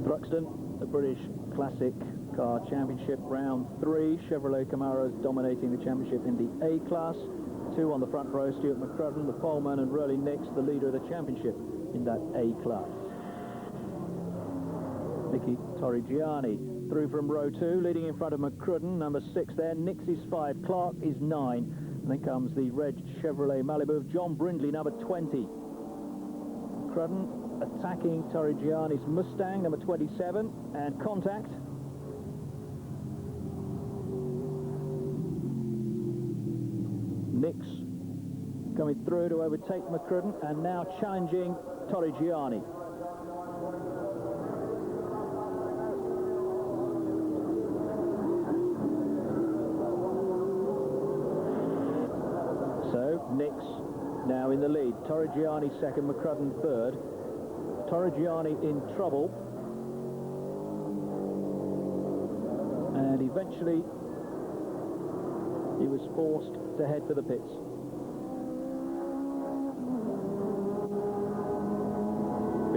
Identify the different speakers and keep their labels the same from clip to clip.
Speaker 1: Thruxton, the British Classic Car Championship, round 3. Chevrolet Camaros dominating the championship in the A class. 2 on the front row, Stuart McCrudden, the poleman, and Rolly Nix, the leader of the championship in that A class. Nicky Torrigiani through from row 2, leading in front of McCrudden, number 6 there. Nix is 5, Clark is 9. And then comes the red Chevrolet Malibu of John Brindley, number 20. McCrudden attacking Torrigiani's Mustang, number 27, and contact. Nix coming through to overtake McCrudden, and now challenging Torrigiani. So Nix now in the lead. Torrigiani second, McCrudden third. Torrigiani in trouble, and eventually he was forced to head for the pits.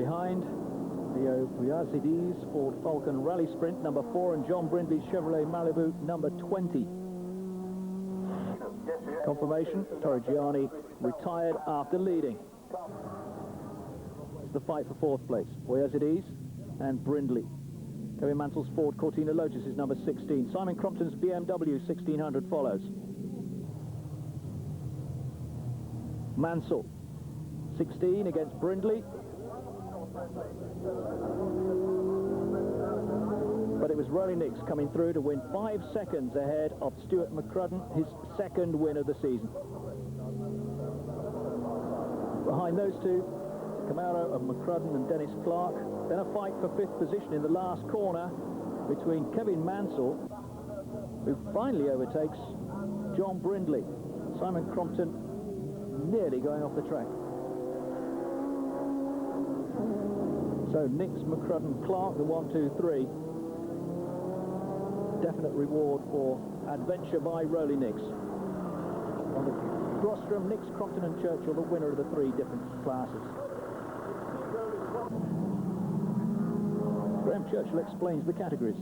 Speaker 1: Behind, the Yazidis Ford Falcon Rally Sprint, number 4, and John Brindley's Chevrolet Malibu, number 20. Confirmation, Torrigiani retired after leading. The fight for 4th place. Yazidis and Brindley. Kevin Mansell's Ford Cortina Lotus is number 16. Simon Crompton's BMW 1600 follows. Mansell 16 against Brindley. But it was Rolly Nix coming through to win 5 seconds ahead of Stuart McCrudden, his second win of the season. Behind those two, Camaro of McCrudden and Dennis Clark. Then a fight for 5th position in the last corner between Kevin Mansell, who finally overtakes John Brindley. Simon Crompton nearly going off the track. So Nix, McCrudden, Clark, the 1, 2, 3. Definite reward for adventure by Rolly Nix. On the rostrum, Nix, Crompton and Churchill, the winner of the 3 different classes. Graham Churchill explains the categories.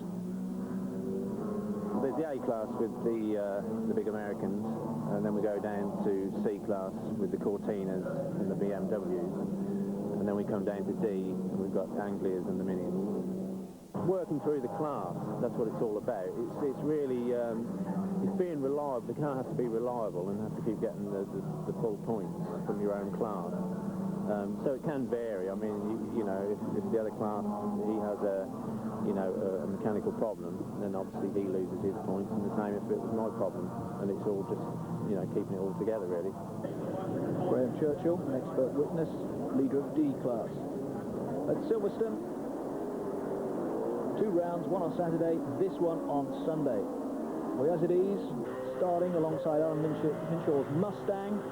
Speaker 2: There's the A class with the big Americans, and then we go down to C class with the Cortinas and the BMWs, and then we come down to D, and we've got Anglias and the Minis. Working through the class, that's what it's all about. It's really it's being reliable. The car has to be reliable and has to keep getting the full points from your own class. So it can vary. I mean, you know, if the other class, he has a mechanical problem, then obviously he loses his points, and the same if it was my problem. And it's all just, you know, keeping it all together, really.
Speaker 1: Graham Churchill, an expert witness, leader of D class. At Silverstone, 2 rounds, one on Saturday, this one on Sunday. Yazidis starting alongside Alan Minshaw's Mustang.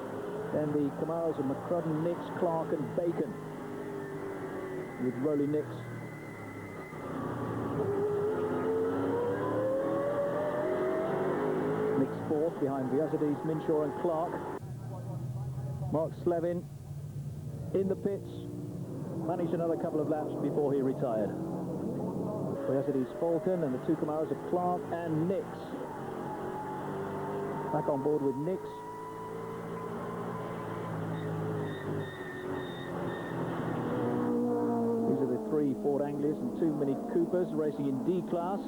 Speaker 1: Then the Camaros of McCrudden, Nix, Clark and Bacon, with Rolly Nix. Nix 4th behind the Yazidis, Minshaw and Clark. Mark Slevin in the pits, managed another couple of laps before he retired. Yazidis Fulton and the 2 Camaros of Clark and Nix. Back on board with Nix. These are the 3 Ford Anglias and 2 Mini Coopers racing in D class.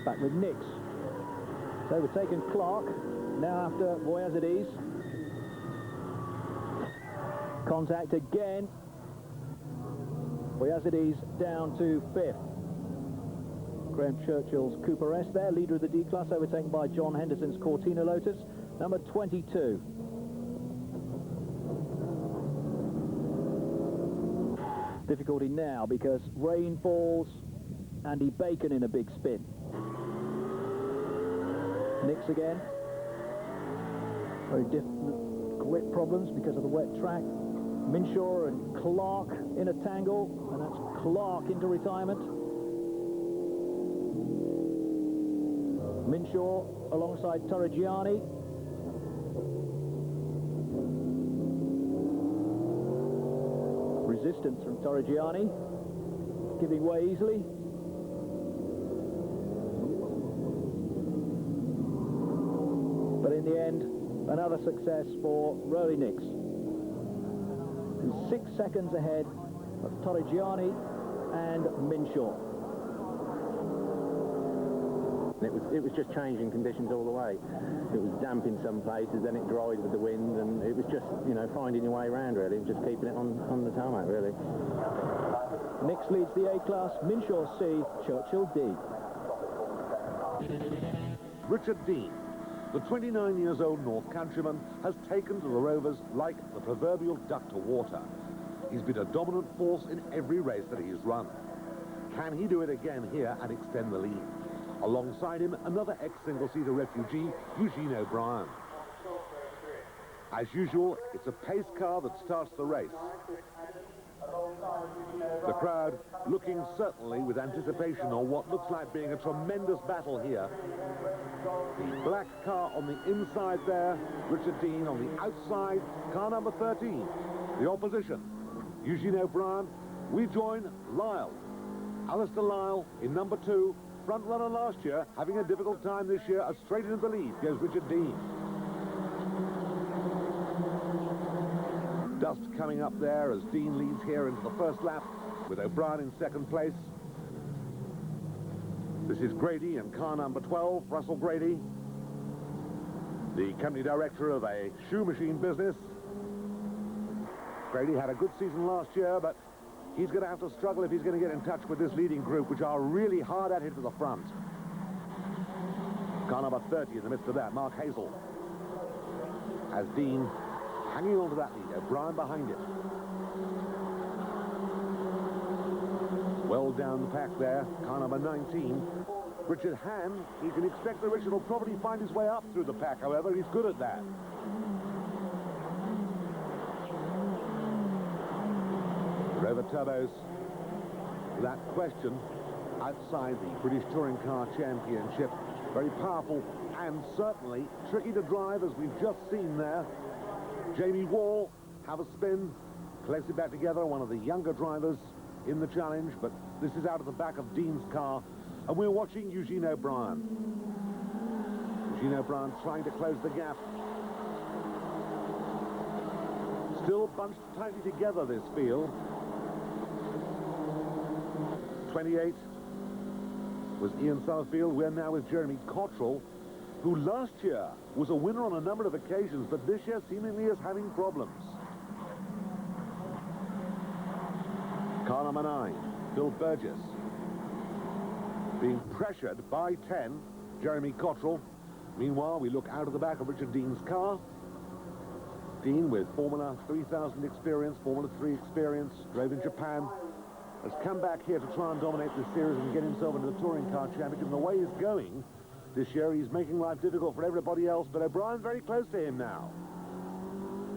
Speaker 1: Back with Nix. So overtaken Clark, now after Yazidis. Contact again. Yazidis down to 5th. Graham Churchill's Cooper S there, leader of the D class, overtaken by John Henderson's Cortina Lotus, number 22. Difficulty now because rain falls. Andy Bacon in a big spin. Nix again. Very different grip problems because of the wet track. Minshaw and Clark in a tangle, and that's Clark into retirement. Minshaw alongside Torrigiani. resistance from Torrigiani, giving way easily. But in the end, another success for Rolly Nix, who's 6 seconds ahead of Torrigiani and Minshaw.
Speaker 2: It was just changing conditions all the way. It was damp in some places, then it dried with the wind, and it was just, you know, finding your way around, really, and just keeping it on the tarmac, really.
Speaker 1: Nix leads the A-Class, Minshaw C, Churchill D.
Speaker 3: Richard Dean, the 29 years old North Countryman, has taken to the Rovers like the proverbial duck to water. He's been a dominant force in every race that he's run. Can he do it again here and extend the lead? Alongside him, another ex-single-seater refugee, Eugene O'Brien. As usual, it's a pace car that starts the race. The crowd looking certainly with anticipation on what looks like being a tremendous battle here. The black car on the inside there, Richard Dean on the outside, car number 13. The opposition, Eugene O'Brien. We join Lyle. Alistair Lyle in number 2. Front runner last year, having a difficult time this year, as straight into the lead goes Richard Dean. Dust coming up there as Dean leads here into the first lap, with O'Brien in second place. This is Grady and car number 12, Russell Grady, the company director of a shoe machine business. Grady had a good season last year, but he's going to have to struggle if he's going to get in touch with this leading group, which are really hard at him to the front. Car number 30 in the midst of that, Mark Hazel. As Dean hanging on to that lead, O'Brien behind it. Well down the pack there, car number 19. Richard Hann, you can expect that Richard will probably find his way up through the pack, however, he's good at that. Rover turbos, without question, outside the British Touring Car Championship. Very powerful and certainly tricky to drive, as we've just seen there. Jamie Wall, have a spin, collects it back together, one of the younger drivers in the challenge, but this is out of the back of Dean's car, and we're watching Eugene O'Brien. Eugene O'Brien trying to close the gap. Still bunched tightly together, this field. 28 was Ian Summerfield. We're now with Jeremy Cottrell, who last year was a winner on a number of occasions, but this year seemingly is having problems. Car number 9, Phil Burgess, being pressured by 10, Jeremy Cottrell. Meanwhile, we look out of the back of Richard Dean's car. Dean, with Formula 3000 experience, Formula 3 experience, drove in Japan, has come back here to try and dominate this series and get himself into the Touring Car Championship. And the way he's going this year, he's making life difficult for everybody else, but O'Brien very close to him now.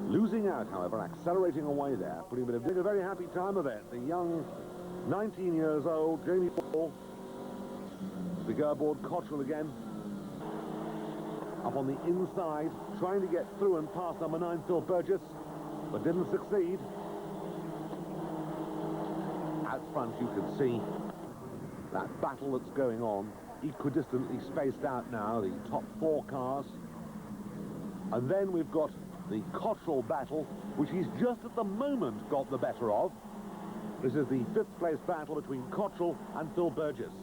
Speaker 3: Losing out, however, accelerating away there, putting him in a very happy time of it. The young 19 years old Jamie Wall. We go aboard Cottrell again. Up on the inside, trying to get through and past number 9, Phil Burgess, but didn't succeed. Out front, you can see that battle that's going on, equidistantly spaced out now, the top 4 cars. And then we've got the Cottrell battle, which he's just at the moment got the better of. This is the 5th place battle between Cottrell and Phil Burgess.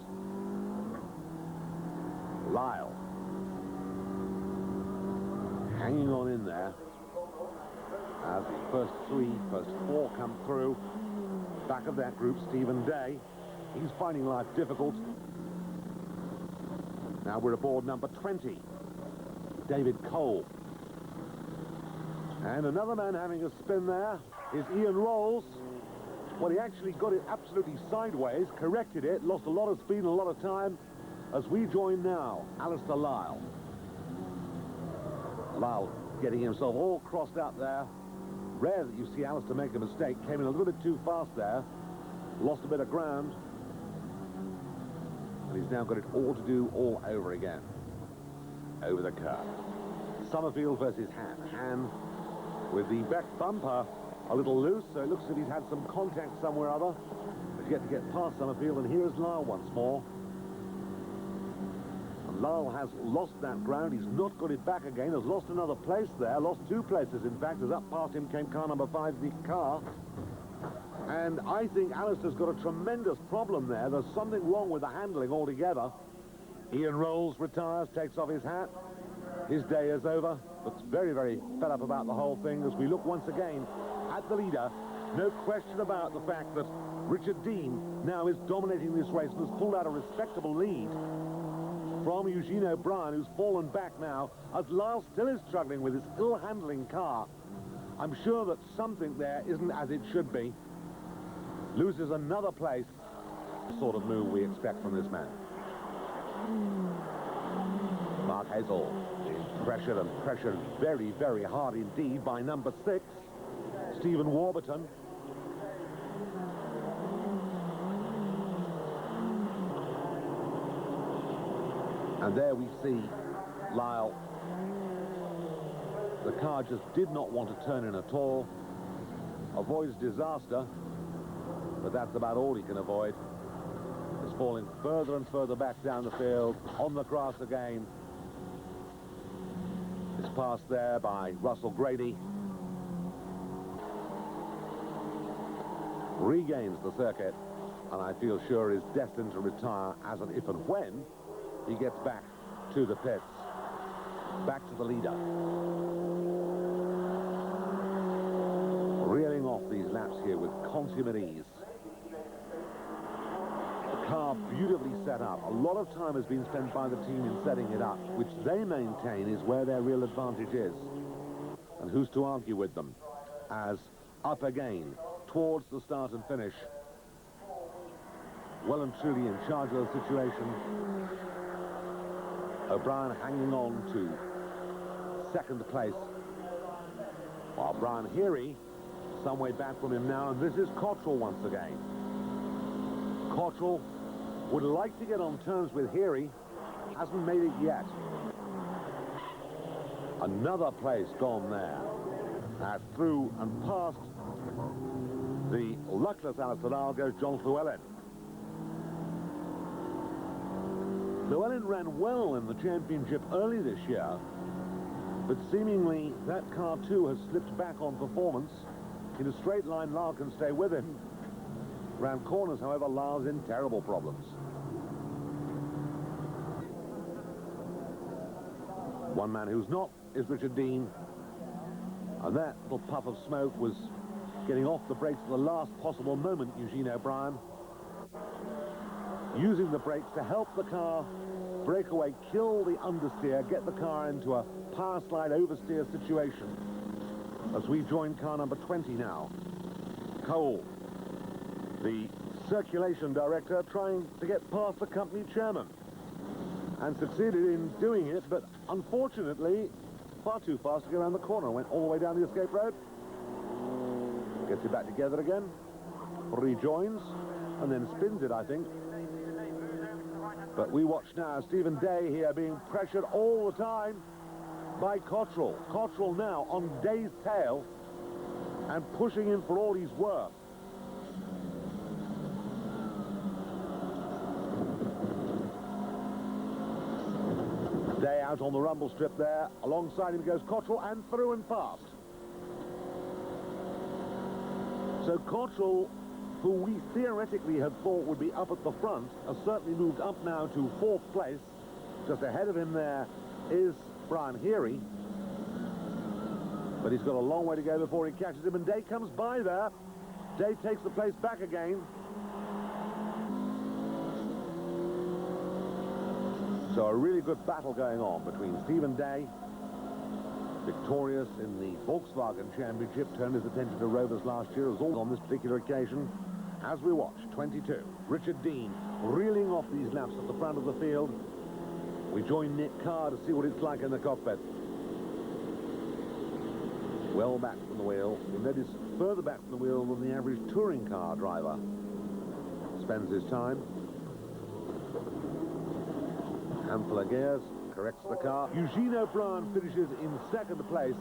Speaker 3: Lyle hanging on in there as the first 4 come through. Back of that group, Stephen Day. He's finding life difficult. Now we're aboard number 20, David Cole. And another man having a spin there is Ian Rolls. Well, he actually got it absolutely sideways, corrected it, lost a lot of speed and a lot of time, as we join now Alistair Lyle. Lyle getting himself all crossed out there. Rare that you see Alistair make a mistake. Came in a little bit too fast there. Lost a bit of ground. And he's now got it all to do all over again. Over the curve. Summerfield versus Han. Han with the back bumper a little loose, so it looks as if he's had some contact somewhere or other. But yet to get past Summerfield, and here is Lyle once more. And Lyle has lost that ground. He's not got it back again. Has lost another place there. Lost 2 places, in fact, as up past him came car number 5, Nick Carr. And I think Alistair's got a tremendous problem there. There's something wrong with the handling altogether. Ian Rolls retires, takes off his hat. His day is over. Looks very, very fed up about the whole thing as we look once again at the leader. No question about the fact that Richard Dean now is dominating this race and has pulled out a respectable lead from Eugene O'Brien, who's fallen back now, as Lyle still is struggling with his ill-handling car. I'm sure that something there isn't as it should be. Loses another place. The sort of move we expect from this man. Mark Hazel is pressured and pressured very, very hard indeed by number 6, Stephen Warburton. And there we see Lyle. The car just did not want to turn in at all. Avoids disaster, but that's about all he can avoid. It's falling further and further back down the field, on the grass again. It's passed there by Russell Grady. Regains the circuit, and I feel sure is destined to retire as and if and when he gets back to the pits. Back to the leader. Reeling off these laps here with consummate ease. The car beautifully set up. A lot of time has been spent by the team in setting it up, which they maintain is where their real advantage is. And who's to argue with them? As up again towards the start and finish. Well and truly in charge of the situation. O'Brien hanging on to 2nd place, while Brian Heary some way back from him now, and this is Cottrell once again. Cottrell would like to get on terms with Heary, hasn't made it yet. Another place gone there, as through and past the luckless Alistair Lyle goes John Llewellyn. Llewellyn ran well in the championship early this year, but seemingly that car too has slipped back on performance. In a straight line, Lyle can stay with him. Round corners, however, Lyle's in terrible problems. One man who's not is Richard Dean, and that little puff of smoke was getting off the brakes at the last possible moment. Eugene O'Brien using the brakes to help the car break away, kill the understeer, get the car into a power slide oversteer situation. As we join car number 20 now. Cole, the circulation director, trying to get past the company chairman, and succeeded in doing it, but unfortunately far too fast to get around the corner. Went all the way down the escape road, gets it back together again, rejoins, and then spins it, I think. But we watch now Stephen Day here being pressured all the time by Cottrell. Cottrell now on Day's tail and pushing him for all he's worth. Day out on the rumble strip there. Alongside him goes Cottrell, and through and past. So Cottrell, who we theoretically had thought would be up at the front, has certainly moved up now to 4th place. Just ahead of him there is Brian Heary. But he's got a long way to go before he catches him, and Day comes by there. Day takes the place back again. So a really good battle going on between Stephen Day, victorious in the Volkswagen Championship, turned his attention to Rovers last year, as all on this particular occasion. As we watch 22, Richard Dean reeling off these laps at the front of the field. We join Nick Carr to see what it's like in the cockpit. Well back from the wheel. You'll notice further back from the wheel than the average touring car driver spends his time. Handful of gears, corrects the car. Eugene O'Brien finishes in 2nd place,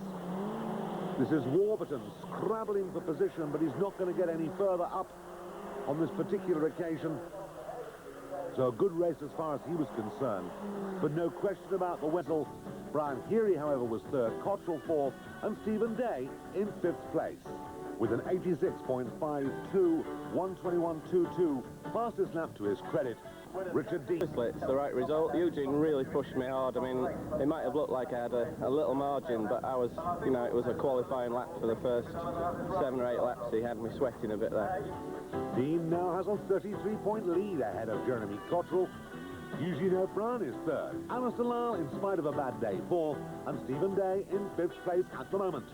Speaker 3: This is Warburton scrabbling for position, but he's not going to get any further up on this particular occasion. So a good race as far as he was concerned, but no question about the whistle. Brian Heary, however, was third, Cottrell fourth, and Stephen Day in fifth place with an 86.52, 121.22, fastest lap to his credit. Richard Dean.
Speaker 4: It's the right result. Eugene really pushed me hard. I mean, it might have looked like I had a little margin, but I was, you know, it was a qualifying lap for the first 7 or 8 laps. He had me sweating a bit there.
Speaker 3: Dean now has a 33-point lead ahead of Jeremy Cottrell. Eugene O'Brien is third. Alistair Lyle, in spite of a bad day, fourth, and Stephen Day in fifth place at the moment.